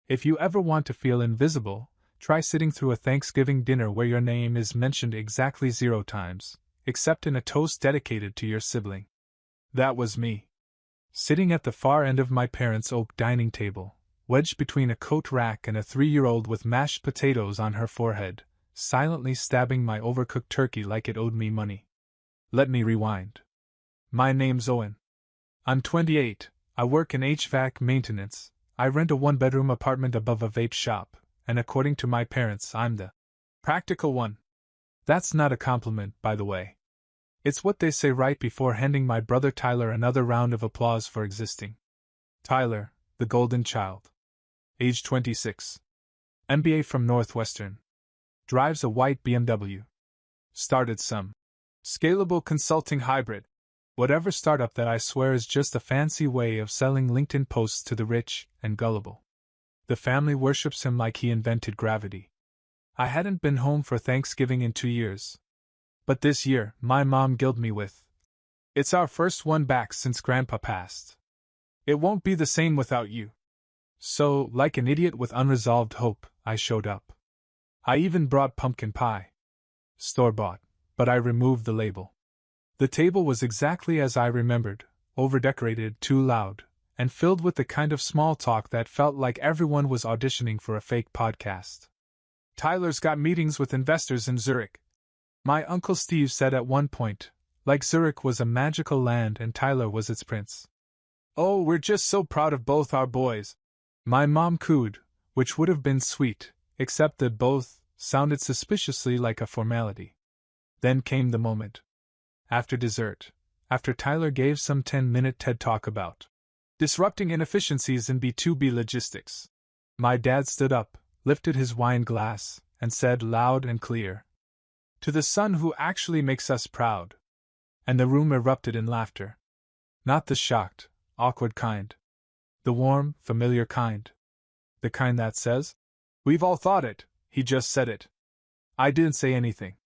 If you ever want to feel invisible, try sitting through a Thanksgiving dinner where your name is mentioned exactly 0 times, except in a toast dedicated to your sibling. That was me. Sitting at the far end of my parents' oak dining table, wedged between a coat rack and a 3-year-old with mashed potatoes on her forehead, silently stabbing my overcooked turkey like it owed me money. Let me rewind. My name's Owen. I'm 28, I work in HVAC maintenance, I rent a 1-bedroom apartment above a vape shop, and according to my parents, I'm the practical one. That's not a compliment, by the way. It's what they say right before handing my brother Tyler another round of applause for existing. Tyler, the golden child. Age 26. MBA from Northwestern. Drives a white BMW. Started some scalable consulting hybrid. Whatever startup that I swear is just a fancy way of selling LinkedIn posts to the rich and gullible. The family worships him like he invented gravity. I hadn't been home for Thanksgiving in 2 years. But this year, my mom guilted me with, "It's our first one back since Grandpa passed. It won't be the same without you." So, like an idiot with unresolved hope, I showed up. I even brought pumpkin pie. Store-bought, but I removed the label. The table was exactly as I remembered, overdecorated, too loud, and filled with the kind of small talk that felt like everyone was auditioning for a fake podcast. "Tyler's got meetings with investors in Zurich," my Uncle Steve said at one point, like Zurich was a magical land and Tyler was its prince. "Oh, we're just so proud of both our boys," my mom cooed, which would have been sweet, except that both sounded suspiciously like a formality. Then came the moment. After dessert, after Tyler gave some 10-minute TED talk about disrupting inefficiencies in B2B logistics, my dad stood up, lifted his wine glass, and said loud and clear, "To the son who actually makes us proud." And the room erupted in laughter. Not the shocked, awkward kind. The warm, familiar kind. The kind that says, "We've all thought it, he just said it." I didn't say anything.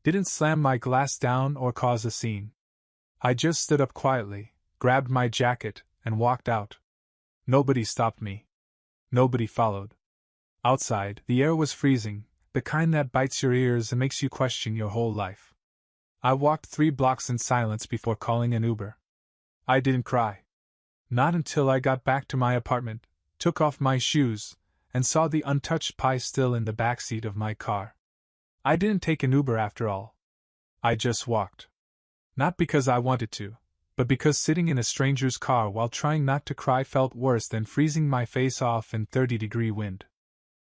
Didn't slam my glass down or cause a scene. I just stood up quietly, grabbed my jacket, and walked out. Nobody stopped me. Nobody followed. Outside, the air was freezing, the kind that bites your ears and makes you question your whole life. I walked 3 blocks in silence before calling an Uber. I didn't cry. Not until I got back to my apartment, took off my shoes, and saw the untouched pie still in the backseat of my car. I didn't take an Uber after all. I just walked. Not because I wanted to, but because sitting in a stranger's car while trying not to cry felt worse than freezing my face off in 30-degree wind.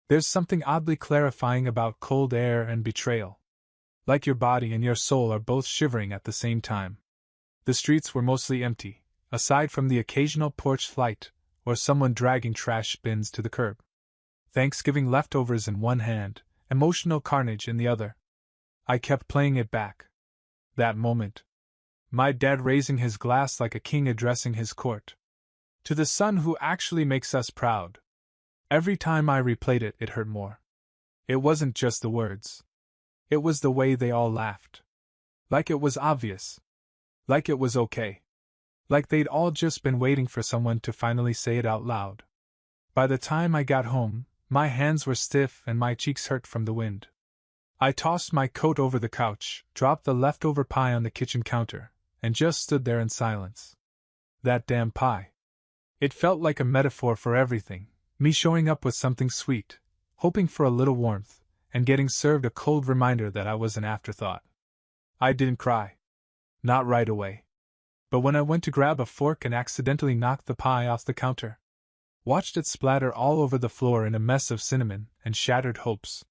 There's something oddly clarifying about cold air and betrayal. Like your body and your soul are both shivering at the same time. The streets were mostly empty, aside from the occasional porch light, or someone dragging trash bins to the curb. Thanksgiving leftovers in one hand, emotional carnage in the other. I kept playing it back. That moment. My dad raising his glass like a king addressing his court. "To the son who actually makes us proud." Every time I replayed it, it hurt more. It wasn't just the words. It was the way they all laughed. Like it was obvious. Like it was okay. Like they'd all just been waiting for someone to finally say it out loud. By the time I got home, my hands were stiff and my cheeks hurt from the wind. I tossed my coat over the couch, dropped the leftover pie on the kitchen counter, and just stood there in silence. That damn pie. It felt like a metaphor for everything, me showing up with something sweet, hoping for a little warmth, and getting served a cold reminder that I was an afterthought. I didn't cry. Not right away. But when I went to grab a fork and accidentally knocked the pie off the counter, watched it splatter all over the floor in a mess of cinnamon and shattered hopes.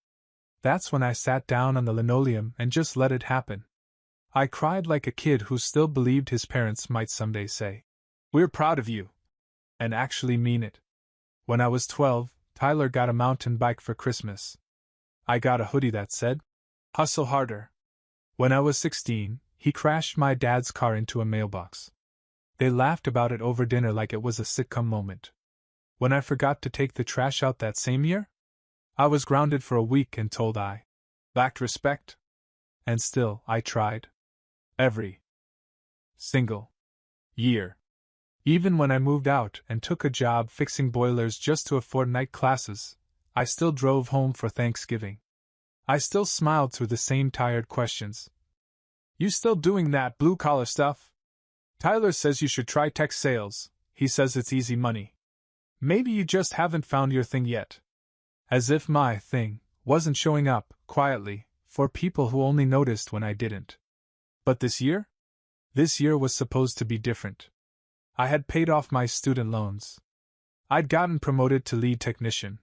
That's when I sat down on the linoleum and just let it happen. I cried like a kid who still believed his parents might someday say, "We're proud of you," and actually mean it. When I was 12, Tyler got a mountain bike for Christmas. I got a hoodie that said, "Hustle harder." When I was 16, he crashed my dad's car into a mailbox. They laughed about it over dinner like it was a sitcom moment. When I forgot to take the trash out that same year, I was grounded for a week and told I lacked respect. And still, I tried. Every single year. Even when I moved out and took a job fixing boilers just to afford night classes, I still drove home for Thanksgiving. I still smiled through the same tired questions. You still doing that blue-collar stuff? Tyler says you should try tech sales. He says it's easy money. Maybe you just haven't found your thing yet. As if my thing wasn't showing up, quietly, for people who only noticed when I didn't. But this year? This year was supposed to be different. I had paid off my student loans. I'd gotten promoted to lead technician.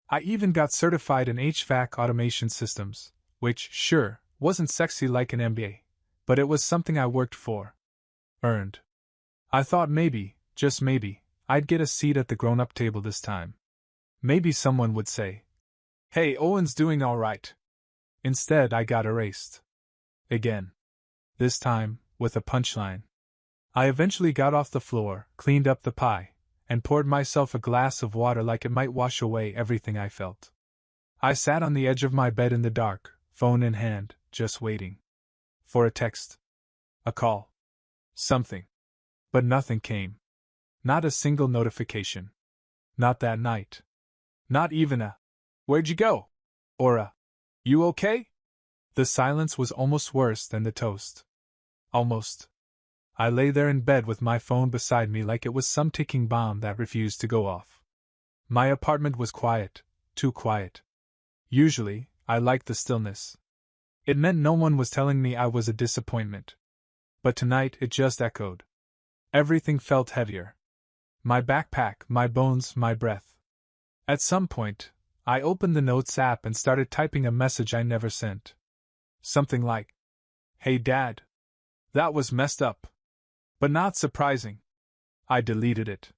I even got certified in HVAC automation systems, which, sure, wasn't sexy like an MBA, but it was something I worked for. Earned. I thought maybe, just maybe, I'd get a seat at the grown-up table this time. Maybe someone would say, "Hey, Owen's doing all right." Instead, I got erased. Again. This time, with a punchline. I eventually got off the floor, cleaned up the pie, and poured myself a glass of water like it might wash away everything I felt. I sat on the edge of my bed in the dark, phone in hand, just waiting. For a text. A call. Something. But nothing came. Not a single notification. Not that night. Not even a, "Where'd you go?" or a, "You okay?" The silence was almost worse than the toast. Almost. I lay there in bed with my phone beside me like it was some ticking bomb that refused to go off. My apartment was quiet, too quiet. Usually, I liked the stillness. It meant no one was telling me I was a disappointment. But tonight it just echoed. Everything felt heavier. My backpack, my bones, my breath. At some point, I opened the Notes app and started typing a message I never sent. Something like, "Hey Dad. That was messed up. But not surprising." I deleted it.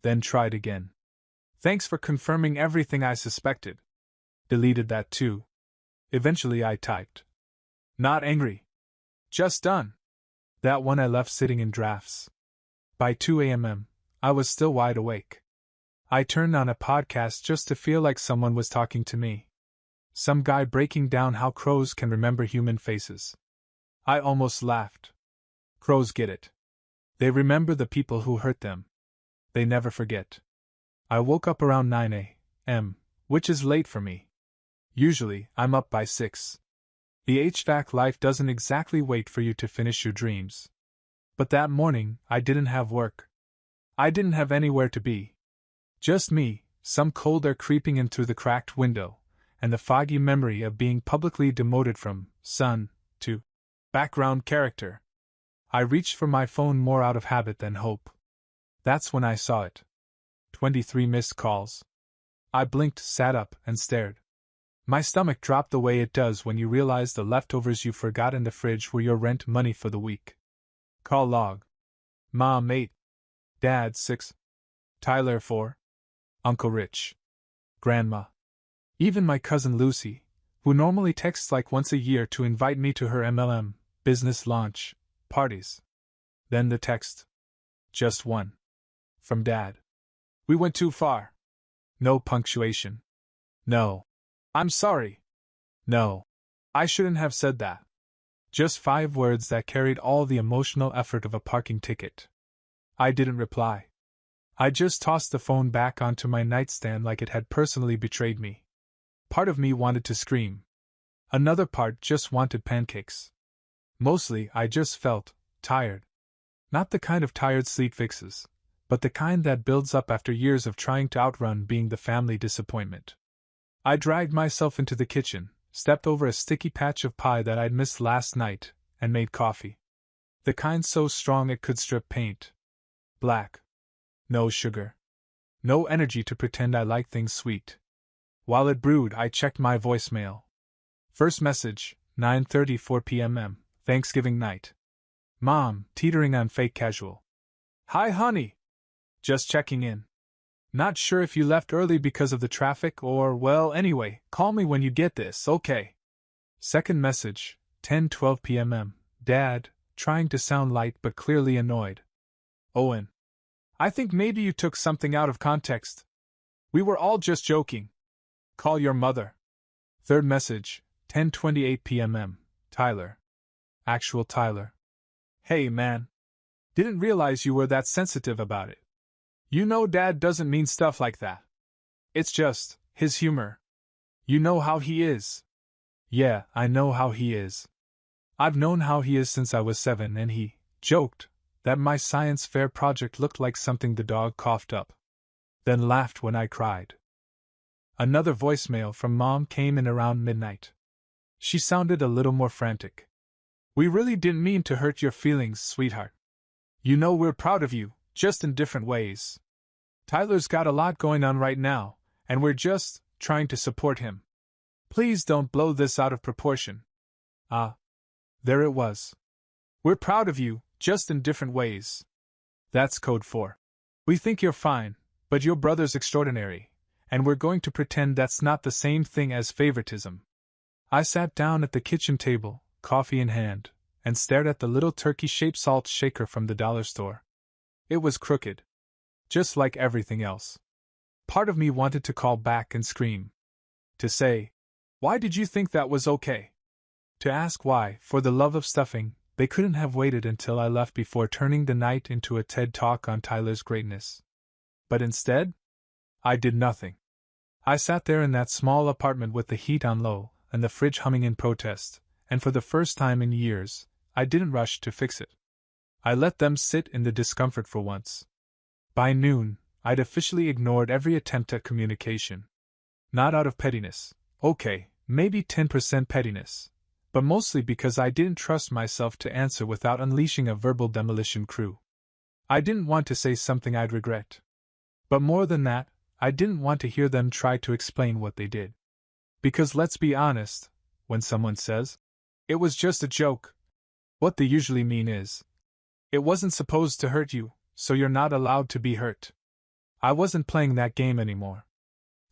Then tried again. "Thanks for confirming everything I suspected." Deleted that too. Eventually I typed, "Not angry. Just done." That one I left sitting in drafts. By 2 a.m., I was still wide awake. I turned on a podcast just to feel like someone was talking to me. Some guy breaking down how crows can remember human faces. I almost laughed. Crows get it. They remember the people who hurt them. They never forget. I woke up around 9 a.m., which is late for me. Usually, I'm up by 6. The HVAC life doesn't exactly wait for you to finish your dreams. But that morning, I didn't have work. I didn't have anywhere to be. Just me, some cold air creeping in through the cracked window, and the foggy memory of being publicly demoted from son to background character. I reached for my phone more out of habit than hope. That's when I saw it. 23 missed calls. I blinked, sat up, and stared. My stomach dropped the way it does when you realize the leftovers you forgot in the fridge were your rent money for the week. Call log. Mom 8. Dad 6. Tyler 4. Uncle Rich. Grandma. Even my cousin Lucy, who normally texts like once a year to invite me to her MLM, business launch, parties. Then the text. Just one. From Dad. "We went too far." No punctuation. No. "I'm sorry." No. I shouldn't have said that. Just 5 words that carried all the emotional effort of a parking ticket. I didn't reply. I just tossed the phone back onto my nightstand like it had personally betrayed me. Part of me wanted to scream. Another part just wanted pancakes. Mostly, I just felt tired. Not the kind of tired sleep fixes, but the kind that builds up after years of trying to outrun being the family disappointment. I dragged myself into the kitchen, stepped over a sticky patch of pie that I'd missed last night, and made coffee. The kind so strong it could strip paint. Black. No sugar. No energy to pretend I like things sweet. While it brewed, I checked my voicemail. First message, 9:34 p.m. Thanksgiving night. Mom, teetering on fake casual. "Hi honey. Just checking in. Not sure if you left early because of the traffic or, well, anyway, call me when you get this, okay?" Second message, 10:12 p.m. Dad, trying to sound light but clearly annoyed. "Owen. I think maybe you took something out of context. We were all just joking. Call your mother." Third message, 10:28 p.m. Tyler. Actual Tyler. "Hey man. Didn't realize you were that sensitive about it. You know Dad doesn't mean stuff like that. It's just his humor. You know how he is. Yeah, I know how he is. I've known how he is since I was 7, and he joked that my science fair project looked like something the dog coughed up. Then laughed when I cried. Another voicemail from Mom came in around midnight. She sounded a little more frantic. We really didn't mean to hurt your feelings, sweetheart. You know we're proud of you, just in different ways. Tyler's got a lot going on right now, and we're just trying to support him. Please don't blow this out of proportion. There it was. We're proud of you, just in different ways. That's code for. We think you're fine, but your brother's extraordinary, and we're going to pretend that's not the same thing as favoritism. I sat down at the kitchen table, coffee in hand, and stared at the little turkey-shaped salt shaker from the dollar store. It was crooked. Just like everything else. Part of me wanted to call back and scream. To say, why did you think that was okay? To ask why, for the love of stuffing, they couldn't have waited until I left before turning the night into a TED Talk on Tyler's greatness. But instead, I did nothing. I sat there in that small apartment with the heat on low and the fridge humming in protest, and for the first time in years, I didn't rush to fix it. I let them sit in the discomfort for once. By noon, I'd officially ignored every attempt at communication. Not out of pettiness. Okay, maybe 10% pettiness. But mostly because I didn't trust myself to answer without unleashing a verbal demolition crew. I didn't want to say something I'd regret. But more than that, I didn't want to hear them try to explain what they did. Because let's be honest, when someone says, it was just a joke, what they usually mean is, it wasn't supposed to hurt you, so you're not allowed to be hurt. I wasn't playing that game anymore.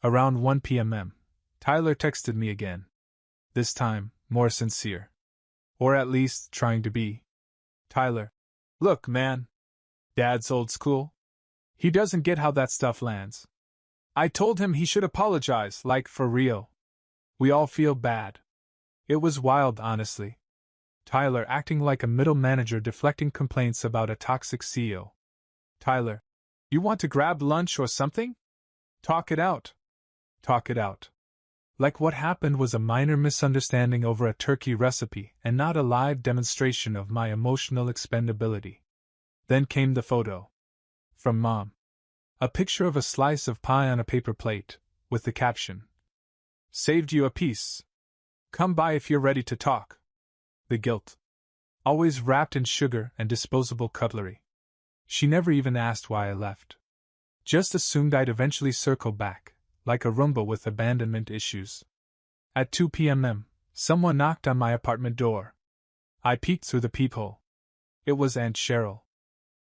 Around 1 p.m. Tyler texted me again. This time, more sincere. Or at least, trying to be. Tyler. Look, man. Dad's old school. He doesn't get how that stuff lands. I told him he should apologize, like for real. We all feel bad. It was wild, honestly. Tyler acting like a middle manager deflecting complaints about a toxic CEO. Tyler. You want to grab lunch or something? Talk it out. Talk it out. Like what happened was a minor misunderstanding over a turkey recipe and not a live demonstration of my emotional expendability. Then came the photo. From Mom. A picture of a slice of pie on a paper plate, with the caption. Saved you a piece. Come by if you're ready to talk. The guilt. Always wrapped in sugar and disposable cutlery. She never even asked why I left. Just assumed I'd eventually circle back, like a Roomba with abandonment issues. At 2 p.m, someone knocked on my apartment door. I peeked through the peephole. It was Aunt Cheryl.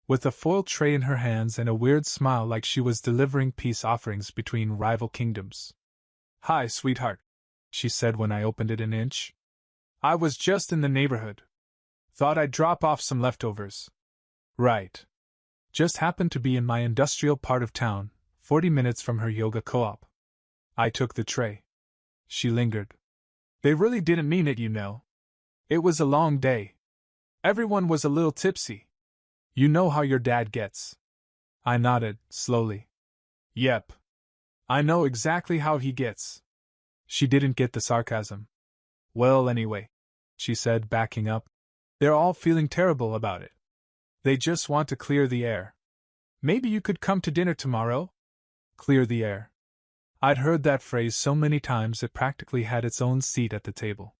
With a foil tray in her hands and a weird smile like she was delivering peace offerings between rival kingdoms. Hi, sweetheart, she said when I opened it an inch. I was just in the neighborhood. Thought I'd drop off some leftovers. Right. Just happened to be in my industrial part of town, 40 minutes from her yoga co-op. I took the tray. She lingered. They really didn't mean it, you know. It was a long day. Everyone was a little tipsy. You know how your dad gets. I nodded, slowly. Yep. I know exactly how he gets. She didn't get the sarcasm. Well, anyway, she said, backing up. They're all feeling terrible about it. They just want to clear the air. Maybe you could come to dinner tomorrow? Clear the air. I'd heard that phrase so many times it practically had its own seat at the table.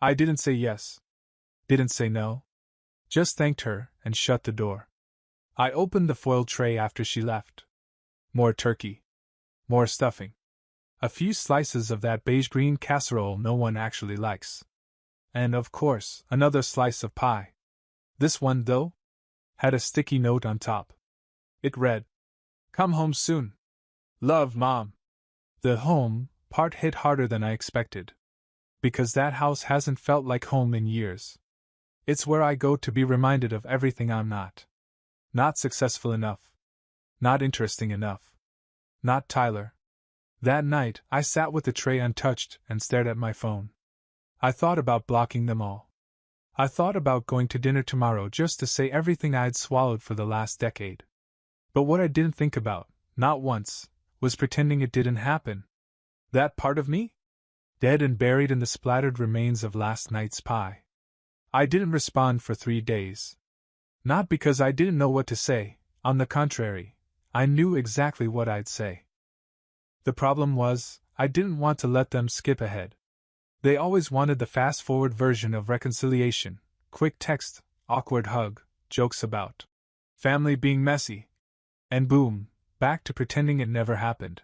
I didn't say yes. Didn't say no. Just thanked her and shut the door. I opened the foil tray after she left. More turkey. More stuffing. A few slices of that beige-green casserole no one actually likes. And, of course, another slice of pie. This one, though, had a sticky note on top. It read, Come home soon. Love, Mom. The home part hit harder than I expected. Because that house hasn't felt like home in years. It's where I go to be reminded of everything I'm not. Not successful enough. Not interesting enough. Not Tyler. That night, I sat with the tray untouched and stared at my phone. I thought about blocking them all. I thought about going to dinner tomorrow just to say everything I'd swallowed for the last decade. But what I didn't think about, not once, was pretending it didn't happen. That part of me? Dead and buried in the splattered remains of last night's pie. I didn't respond for 3 days. Not because I didn't know what to say, on the contrary, I knew exactly what I'd say. The problem was, I didn't want to let them skip ahead. They always wanted the fast-forward version of reconciliation, quick text, awkward hug, jokes about family being messy. And boom, back to pretending it never happened.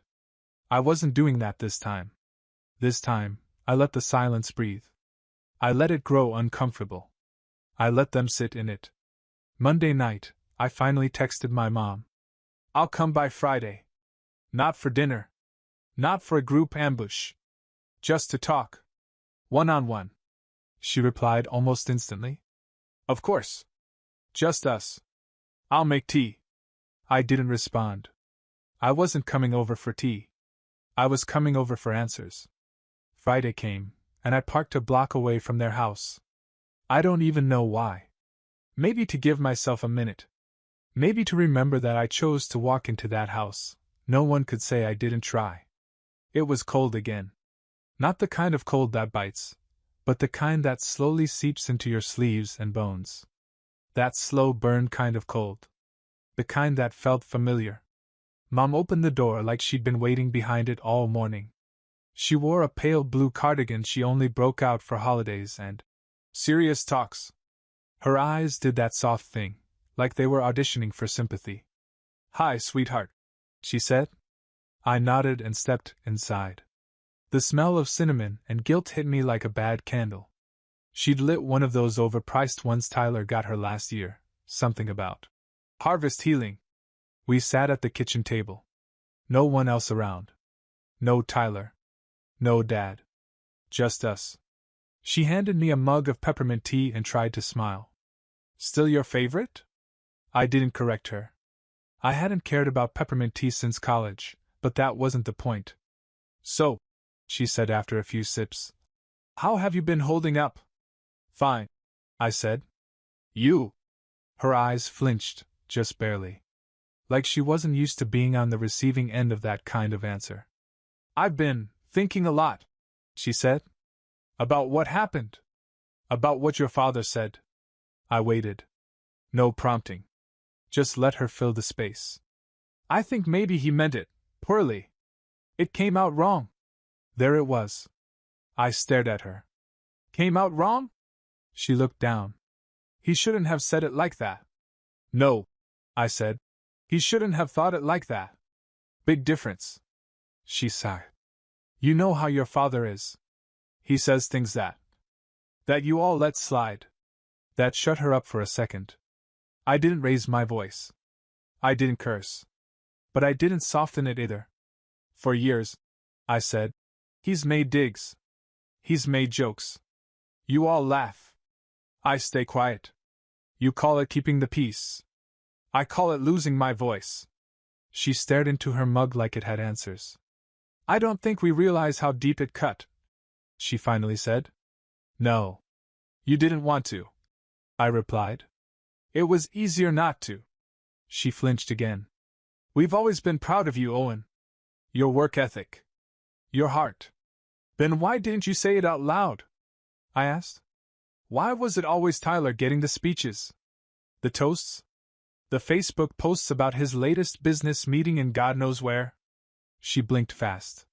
I wasn't doing that this time. This time, I let the silence breathe. I let it grow uncomfortable. I let them sit in it. Monday night, I finally texted my mom. I'll come by Friday. Not for dinner. Not for a group ambush. Just to talk. One-on-one. She replied almost instantly. Of course. Just us. I'll make tea. I didn't respond. I wasn't coming over for tea. I was coming over for answers. Friday came, and I parked a block away from their house. I don't even know why. Maybe to give myself a minute. Maybe to remember that I chose to walk into that house. No one could say I didn't try. It was cold again. Not the kind of cold that bites, but the kind that slowly seeps into your sleeves and bones. That slow burn kind of cold. The kind that felt familiar. Mom opened the door like she'd been waiting behind it all morning. She wore a pale blue cardigan she only broke out for holidays and serious talks. Her eyes did that soft thing, like they were auditioning for sympathy. Hi, sweetheart, she said. I nodded and stepped inside. The smell of cinnamon and guilt hit me like a bad candle. She'd lit one of those overpriced ones Tyler got her last year, something about harvest healing. We sat at the kitchen table. No one else around. No Tyler. No Dad. Just us. She handed me a mug of peppermint tea and tried to smile. Still your favorite? I didn't correct her. I hadn't cared about peppermint tea since college, but that wasn't the point. So, she said after a few sips, how have you been holding up? Fine, I said. You? Her eyes flinched, just barely. Like she wasn't used to being on the receiving end of that kind of answer. I've been thinking a lot, she said. About what happened? About what your father said. I waited. No prompting. Just let her fill the space. I think maybe he meant it poorly. It came out wrong. There it was. I stared at her. Came out wrong? She looked down. He shouldn't have said it like that. No, I said. He shouldn't have thought it like that. Big difference. She sighed. You know how your father is. He says things that you all let slide. That shut her up for a second. I didn't raise my voice. I didn't curse. But I didn't soften it either. For years, I said, he's made digs. He's made jokes. You all laugh. I stay quiet. You call it keeping the peace. I call it losing my voice. She stared into her mug like it had answers. I don't think we realize how deep it cut, she finally said. No. You didn't want to, I replied. It was easier not to. She flinched again. We've always been proud of you, Owen. Your work ethic. Your heart. Then why didn't you say it out loud? I asked. Why was it always Tyler getting the speeches? The toasts? The Facebook posts about his latest business meeting in God knows where? She blinked fast.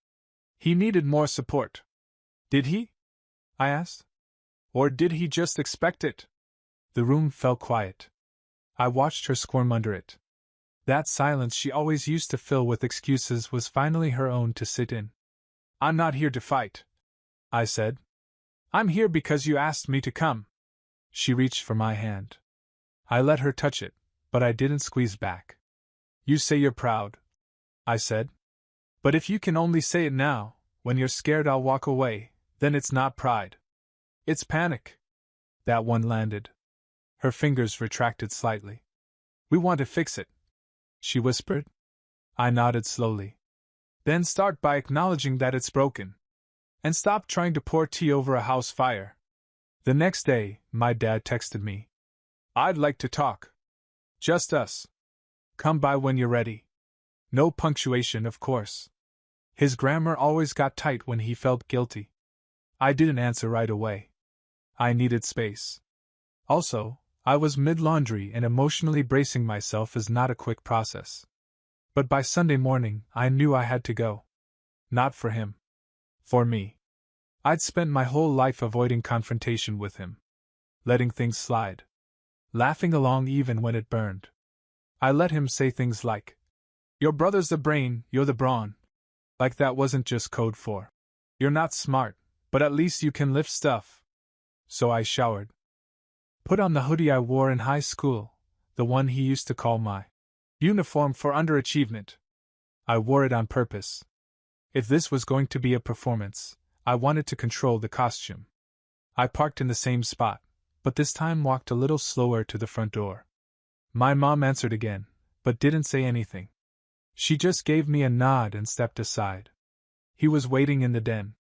He needed more support. Did he? I asked. Or did he just expect it? The room fell quiet. I watched her squirm under it. That silence she always used to fill with excuses was finally her own to sit in. I'm not here to fight, I said. I'm here because you asked me to come. She reached for my hand. I let her touch it, but I didn't squeeze back. You say you're proud, I said. But if you can only say it now, when you're scared I'll walk away, then it's not pride. It's panic. That one landed. Her fingers retracted slightly. We want to fix it, she whispered. I nodded slowly. Then start by acknowledging that it's broken. And stop trying to pour tea over a house fire. The next day, my dad texted me. "I'd like to talk. Just us. Come by when you're ready." No punctuation, of course. His grammar always got tight when he felt guilty. I didn't answer right away. I needed space. Also, I was mid-laundry and emotionally bracing myself is not a quick process. But by Sunday morning, I knew I had to go. Not for him. For me. I'd spent my whole life avoiding confrontation with him. Letting things slide. Laughing along even when it burned. I let him say things like, "Your brother's the brain, you're the brawn." Like that wasn't just code for, "You're not smart, but at least you can lift stuff." So I showered. Put on the hoodie I wore in high school, the one he used to call my uniform for underachievement. I wore it on purpose. If this was going to be a performance, I wanted to control the costume. I parked in the same spot, but this time walked a little slower to the front door. My mom answered again, but didn't say anything. She just gave me a nod and stepped aside. He was waiting in the den.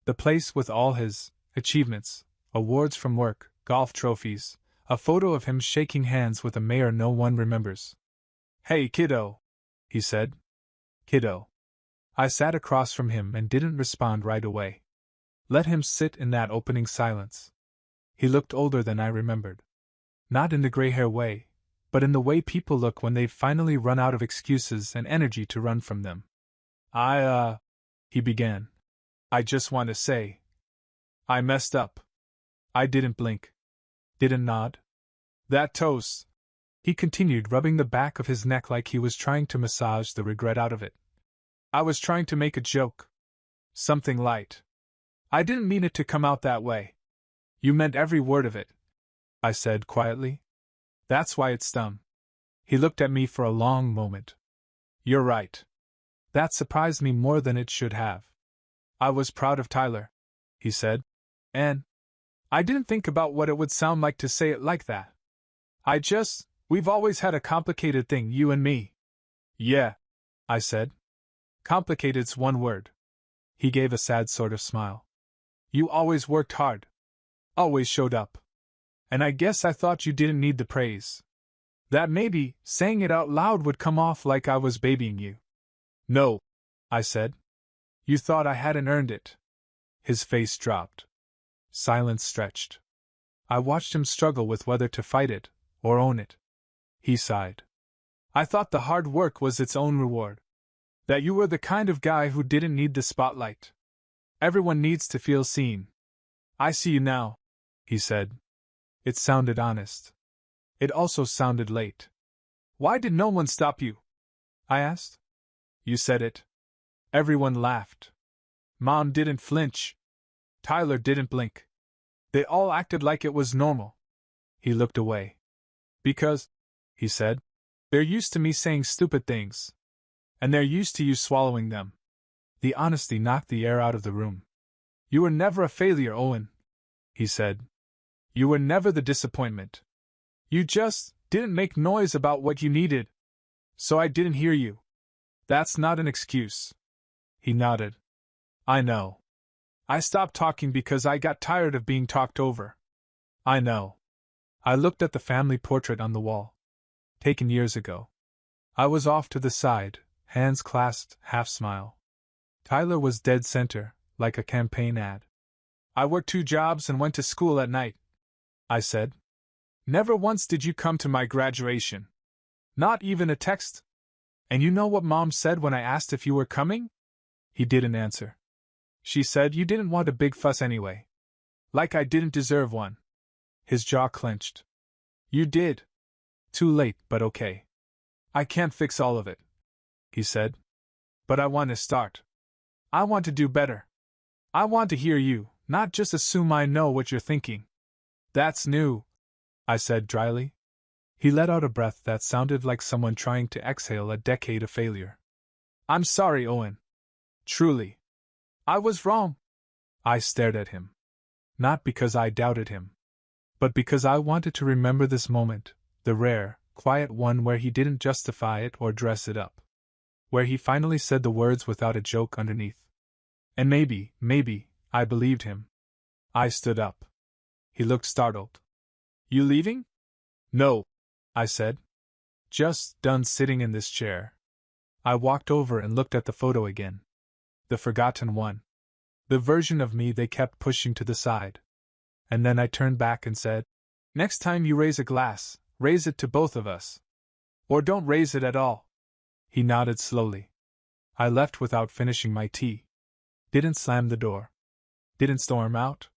The place with all his achievements, awards from work, golf trophies, a photo of him shaking hands with a mayor no one remembers. "Hey, kiddo," he said. "Kiddo." I sat across from him and didn't respond right away. Let him sit in that opening silence. He looked older than I remembered. Not in the gray hair way, but in the way people look when they've finally run out of excuses and energy to run from them. He began. "I just want to say, I messed up." I didn't blink. Didn't nod. "That toast," he continued, rubbing the back of his neck like he was trying to massage the regret out of it. "I was trying to make a joke. Something light. I didn't mean it to come out that way." "You meant every word of it," I said quietly. "That's why it stung." He looked at me for a long moment. "You're right." That surprised me more than it should have. "I was proud of Tyler," he said. "And I didn't think about what it would sound like to say it like that. We've always had a complicated thing, you and me." "Yeah," I said. "Complicated's one word." He gave a sad sort of smile. "You always worked hard. Always showed up. And I guess I thought you didn't need the praise. That maybe, saying it out loud would come off like I was babying you." "No," I said. "You thought I hadn't earned it." His face dropped. Silence stretched. I watched him struggle with whether to fight it, or own it. He sighed. "I thought the hard work was its own reward. That you were the kind of guy who didn't need the spotlight. Everyone needs to feel seen." "I see you now," he said. It sounded honest. It also sounded late. "Why did no one stop you?" I asked. "You said it." Everyone laughed. Mom didn't flinch. Tyler didn't blink. They all acted like it was normal. He looked away. "Because," he said, "they're used to me saying stupid things. And they're used to you swallowing them." The honesty knocked the air out of the room. "You were never a failure, Owen," he said. "You were never the disappointment. You just didn't make noise about what you needed. So I didn't hear you. That's not an excuse." He nodded. "I know. I stopped talking because I got tired of being talked over." "I know." I looked at the family portrait on the wall. Taken years ago. I was off to the side, hands clasped, half smile. Tyler was dead center, like a campaign ad. "I worked 2 jobs and went to school at night," I said. "Never once did you come to my graduation. Not even a text. And you know what Mom said when I asked if you were coming?" He didn't answer. "She said you didn't want a big fuss anyway. Like I didn't deserve one." His jaw clenched. "You did. Too late, but okay. I can't fix all of it," he said. "But I want to start. I want to do better. I want to hear you, not just assume I know what you're thinking." "That's new," I said dryly. He let out a breath that sounded like someone trying to exhale a decade of failure. "I'm sorry, Owen. Truly. I was wrong." I stared at him. Not because I doubted him, but because I wanted to remember this moment, the rare, quiet one where he didn't justify it or dress it up. Where he finally said the words without a joke underneath. And maybe, I believed him. I stood up. He looked startled. You leaving? No, I said. Just done sitting in this chair. I walked over and looked at the photo again. The forgotten one. The version of me they kept pushing to the side. And then I turned back and said, Next time you raise a glass, raise it to both of us. Or don't raise it at all. He nodded slowly. I left without finishing my tea. Didn't slam the door. Didn't storm out.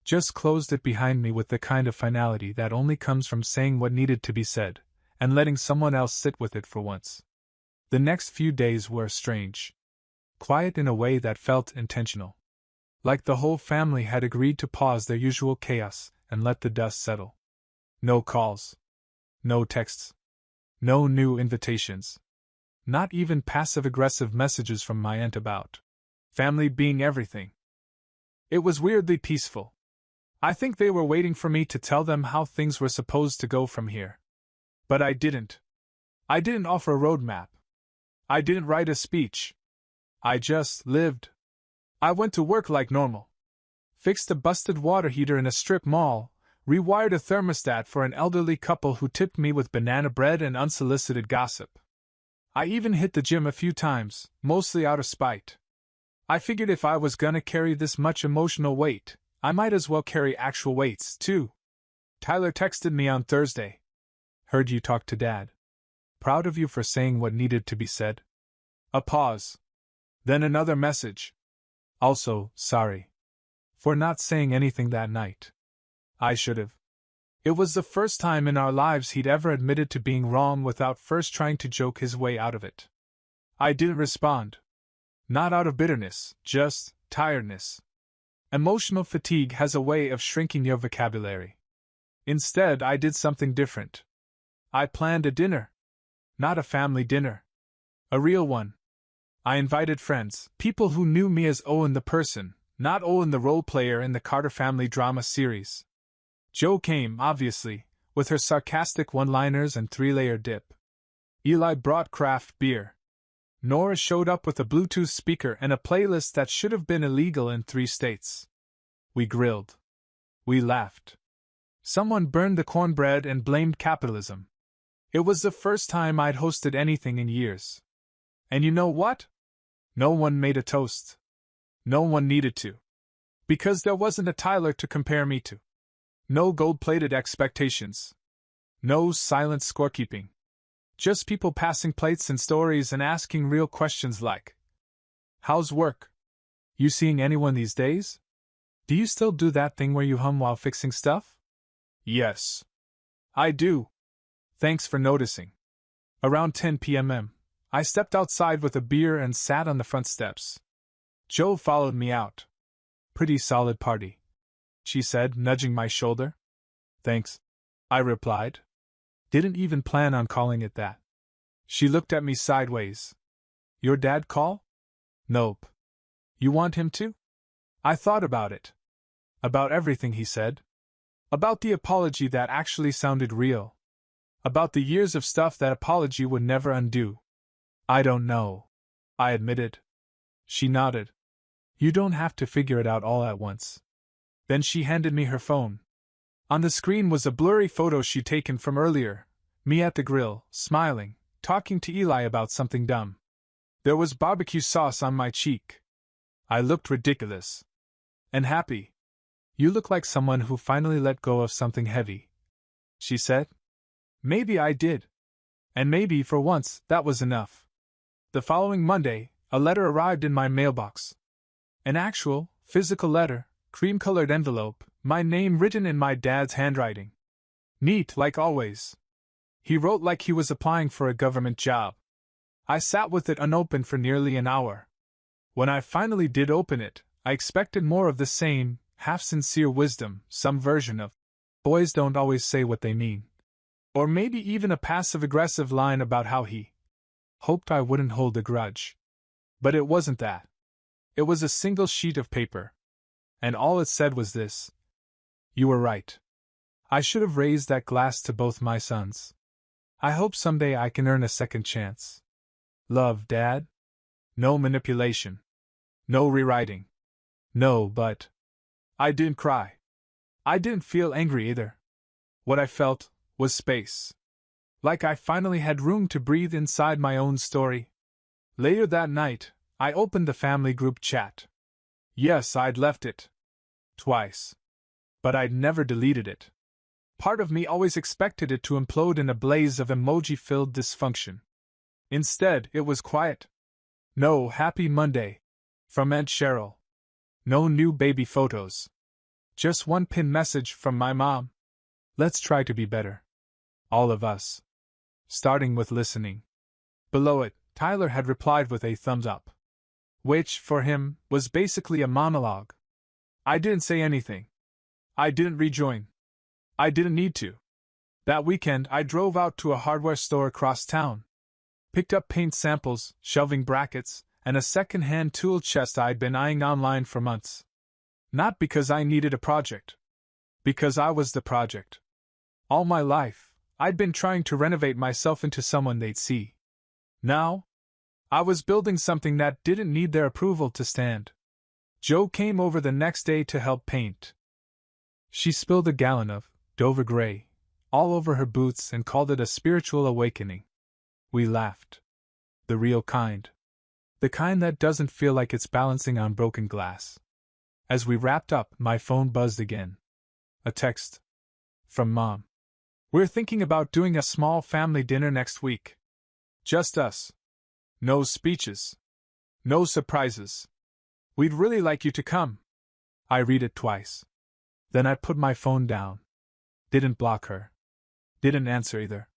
Just closed it behind me with the kind of finality that only comes from saying what needed to be said, and letting someone else sit with it for once. The next few days were strange. Quiet in a way that felt intentional. Like the whole family had agreed to pause their usual chaos and let the dust settle. No calls. No texts. No new invitations. Not even passive-aggressive messages from my aunt about family being everything. It was weirdly peaceful. I think they were waiting for me to tell them how things were supposed to go from here. But I didn't. I didn't offer a roadmap. I didn't write a speech. I just lived. I went to work like normal. Fixed a busted water heater in a strip mall, rewired a thermostat for an elderly couple who tipped me with banana bread and unsolicited gossip. I even hit the gym a few times, mostly out of spite. I figured if I was gonna carry this much emotional weight, I might as well carry actual weights, too. Tyler texted me on Thursday. Heard you talk to Dad. Proud of you for saying what needed to be said. A pause. Then another message. Also, sorry. For not saying anything that night. I should've. It was the first time in our lives he'd ever admitted to being wrong without first trying to joke his way out of it. I didn't respond. Not out of bitterness, just tiredness. Emotional fatigue has a way of shrinking your vocabulary. Instead, I did something different. I planned a dinner. Not a family dinner. A real one. I invited friends, people who knew me as Owen the person, not Owen the role player in the Carter family drama series. Jo came, obviously, with her sarcastic one-liners and three-layer dip. Eli brought craft beer. Nora showed up with a Bluetooth speaker and a playlist that should have been illegal in 3 states. We grilled. We laughed. Someone burned the cornbread and blamed capitalism. It was the first time I'd hosted anything in years. And you know what? No one made a toast. No one needed to. Because there wasn't a Tyler to compare me to. No gold-plated expectations. No silent scorekeeping. Just people passing plates and stories and asking real questions like, how's work? You seeing anyone these days? Do you still do that thing where you hum while fixing stuff? Yes. I do. Thanks for noticing. Around 10 p.m. I stepped outside with a beer and sat on the front steps. Jo followed me out. Pretty solid party, she said, nudging my shoulder. Thanks, I replied. Didn't even plan on calling it that. She looked at me sideways. Your dad call? Nope. You want him to? I thought about it. About everything he said. About the apology that actually sounded real. About the years of stuff that apology would never undo. I don't know, I admitted. She nodded. You don't have to figure it out all at once. Then she handed me her phone. On the screen was a blurry photo she'd taken from earlier, me at the grill, smiling, talking to Eli about something dumb. There was barbecue sauce on my cheek. I looked ridiculous. And happy. You look like someone who finally let go of something heavy, she said. Maybe I did. And maybe, for once, that was enough. The following Monday, a letter arrived in my mailbox. An actual, physical letter, cream-colored envelope, my name written in my dad's handwriting. Neat, like always. He wrote like he was applying for a government job. I sat with it unopened for nearly an hour. When I finally did open it, I expected more of the same, half-sincere wisdom, some version of, boys don't always say what they mean. Or maybe even a passive-aggressive line about how he hoped I wouldn't hold a grudge. But it wasn't that. It was a single sheet of paper. And all it said was this. You were right. I should have raised that glass to both my sons. I hope someday I can earn a second chance. Love, Dad. No manipulation. No rewriting. No, but I didn't cry. I didn't feel angry either. What I felt was space. Like I finally had room to breathe inside my own story. Later that night, I opened the family group chat. Yes, I'd left it. Twice. But I'd never deleted it. Part of me always expected it to implode in a blaze of emoji-filled dysfunction. Instead, it was quiet. No happy Monday. From Aunt Cheryl. No new baby photos. Just one pinned message from my mom. Let's try to be better. All of us. Starting with listening. Below it, Tyler had replied with a thumbs up. Which, for him, was basically a monologue. I didn't say anything. I didn't rejoin. I didn't need to. That weekend, I drove out to a hardware store across town. Picked up paint samples, shelving brackets, and a second-hand tool chest I'd been eyeing online for months. Not because I needed a project. Because I was the project. All my life, I'd been trying to renovate myself into someone they'd see. Now, I was building something that didn't need their approval to stand. Jo came over the next day to help paint. She spilled a gallon of Dover Grey all over her boots and called it a spiritual awakening. We laughed. The real kind. The kind that doesn't feel like it's balancing on broken glass. As we wrapped up, my phone buzzed again. A text. From Mom. We're thinking about doing a small family dinner next week. Just us. No speeches. No surprises. We'd really like you to come. I read it twice. Then I put my phone down. Didn't block her. Didn't answer either.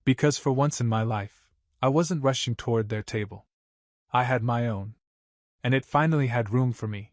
Because for once in my life, I wasn't rushing toward their table. I had my own. And it finally had room for me.